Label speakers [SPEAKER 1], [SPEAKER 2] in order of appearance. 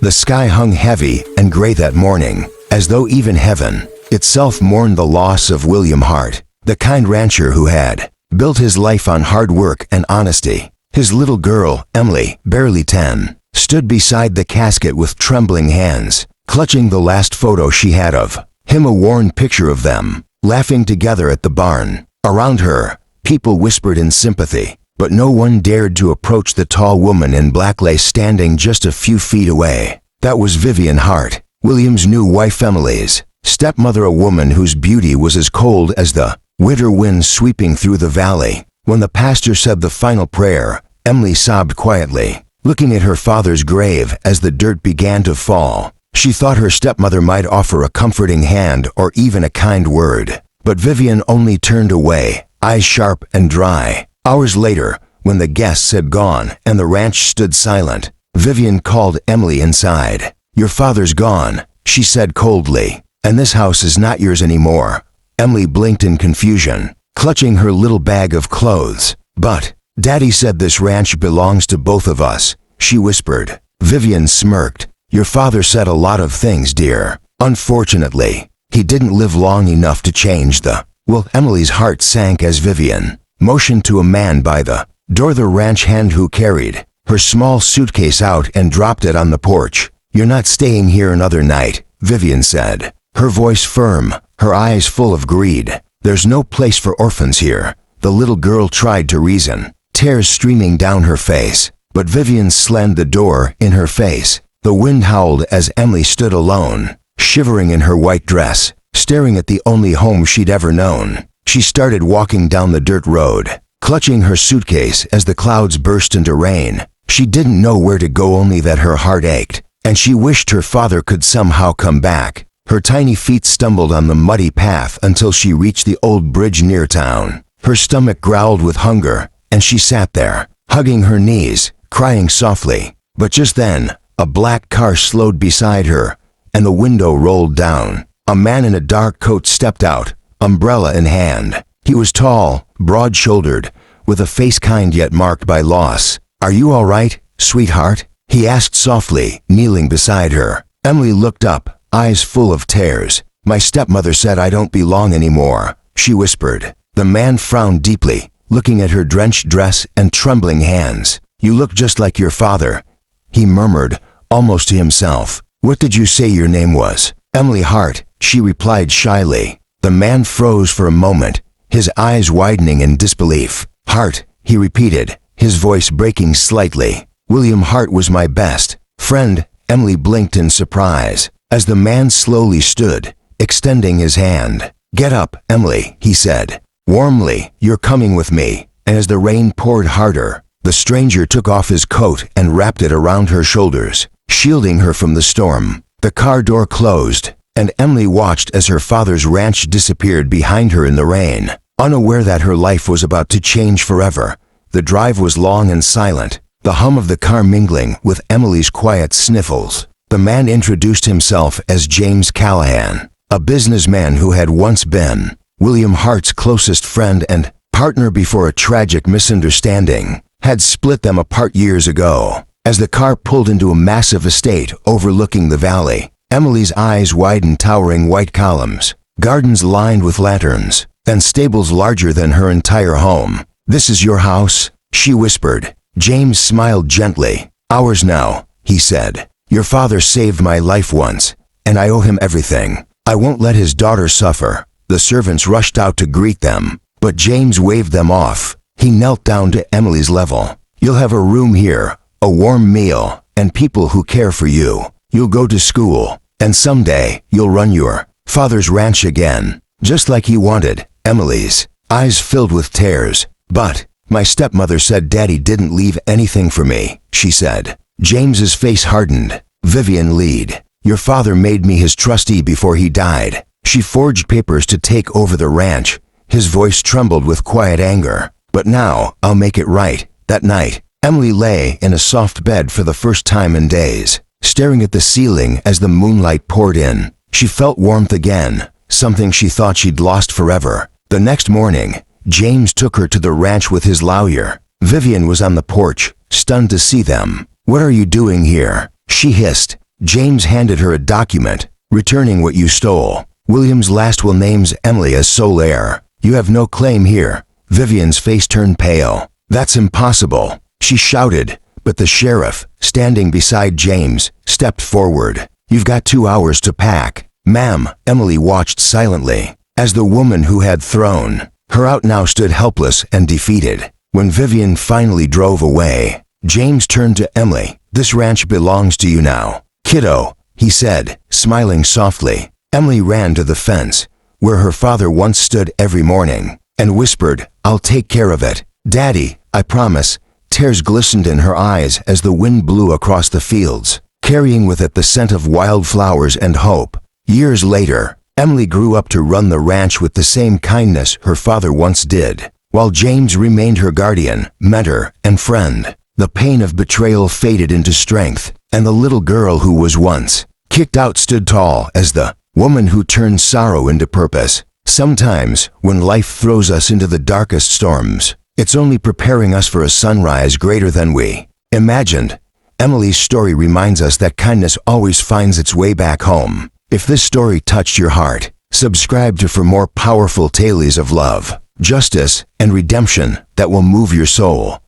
[SPEAKER 1] The sky hung heavy and gray that morning, as though even heaven itself mourned the loss of William Hart, the kind rancher who had built his life on hard work and honesty. His little girl, Emily, barely 10, stood beside the casket with trembling hands, clutching the last photo she had of him, a worn picture of them, laughing together at the barn. Around her, people whispered in sympathy, but no one dared to approach the tall woman in black lace standing just a few feet away. That was Vivian Hart, William's new wife, Emily's stepmother, a woman whose beauty was as cold as the winter wind sweeping through the valley. When the pastor said the final prayer, Emily sobbed quietly, looking at her father's grave as the dirt began to fall. She thought her stepmother might offer a comforting hand or even a kind word, but Vivian only turned away, eyes sharp and dry. Hours later, when the guests had gone and the ranch stood silent, Vivian called Emily inside. "Your father's gone," she said coldly, "and this house is not yours anymore." Emily blinked in confusion, clutching her little bag of clothes. "But Daddy said this ranch belongs to both of us," she whispered. Vivian smirked. "Your father said a lot of things, dear. Unfortunately, he didn't live long enough to change the will." Emily's heart sank as Vivian motioned to a man by the door, the ranch hand who carried her small suitcase out and dropped it on the porch. "You're not staying here another night," Vivian said, her voice firm, her eyes full of greed. "There's no place for orphans here." The little girl tried to reason, tears streaming down her face, but Vivian slammed the door in her face. The wind howled as Emily stood alone, shivering in her white dress, staring at the only home she'd ever known. She started walking down the dirt road, clutching her suitcase as the clouds burst into rain. She didn't know where to go, only that her heart ached, and she wished her father could somehow come back. Her tiny feet stumbled on the muddy path until she reached the old bridge near town. Her stomach growled with hunger, and she sat there, hugging her knees, crying softly. But just then, a black car slowed beside her, and the window rolled down. A man in a dark coat stepped out, umbrella in hand. He was tall, broad-shouldered, with a face kind yet marked by loss. "Are you all right, sweetheart?" he asked softly, kneeling beside her. Emily looked up, eyes full of tears. "My stepmother said I don't belong anymore," she whispered. The man frowned deeply, looking at her drenched dress and trembling hands. "You look just like your father," he murmured, almost to himself. "What did you say your name was?" "Emily Hart," she replied shyly. The man froze for a moment, his eyes widening in disbelief. "Hart," he repeated, his voice breaking slightly. "William Hart was my best friend." Emily blinked in surprise as the man slowly stood, extending his hand. "Get up, Emily," he said warmly. "You're coming with me." And as the rain poured harder, the stranger took off his coat and wrapped it around her shoulders, shielding her from the storm. The car door closed, and Emily watched as her father's ranch disappeared behind her in the rain, unaware that her life was about to change forever. The drive was long and silent, the hum of the car mingling with Emily's quiet sniffles. The man introduced himself as James Callahan, a businessman who had once been William Hart's closest friend and partner before a tragic misunderstanding had split them apart years ago. As the car pulled into a massive estate overlooking the valley, Emily's eyes widened, towering white columns, gardens lined with lanterns, and stables larger than her entire home. "This is your house?" she whispered. James smiled gently. "Ours now," he said. "Your father saved my life once, and I owe him everything. I won't let his daughter suffer." The servants rushed out to greet them, but James waved them off. He knelt down to Emily's level. "You'll have a room here, a warm meal, and people who care for you. You'll go to school, and someday you'll run your father's ranch again, just like he wanted." Emily's eyes filled with tears. "But my stepmother said Daddy didn't leave anything for me," she said. James's face hardened. "Vivian Lead, your father made me his trustee before he died. She forged papers to take over the ranch." His voice trembled with quiet anger. "But now I'll make it right." That night, Emily lay in a soft bed for the first time in days, staring at the ceiling as the moonlight poured in. She felt warmth again, something she thought she'd lost forever. The next morning, James took her to the ranch with his lawyer. Vivian was on the porch, stunned to see them. "What are you doing here?" she hissed. James handed her a document, returning what you stole. William's last will names Emily as sole heir. You have no claim here. Vivian's face turned pale. That's impossible, she shouted, but the sheriff, standing beside James, stepped forward. You've got 2 hours to pack. Ma'am, Emily watched silently, as the woman who had thrown her out now stood helpless and defeated. When Vivian finally drove away, James turned to Emily. This ranch belongs to you now. Kiddo, he said, smiling softly. Emily ran to the fence, where her father once stood every morning, and whispered, I'll take care of it. Daddy, I promise. Tears glistened in her eyes as the wind blew across the fields, carrying with it the scent of wildflowers and hope. Years later, Emily grew up to run the ranch with the same kindness her father once did, while James remained her guardian, mentor, and friend. The pain of betrayal faded into strength, and the little girl who was once kicked out stood tall as the woman who turned sorrow into purpose. Sometimes, when life throws us into the darkest storms, it's only preparing us for a sunrise greater than we imagined. Emily's story reminds us that kindness always finds its way back home. If this story touched your heart, subscribe for more powerful tales of love, justice, and redemption that will move your soul.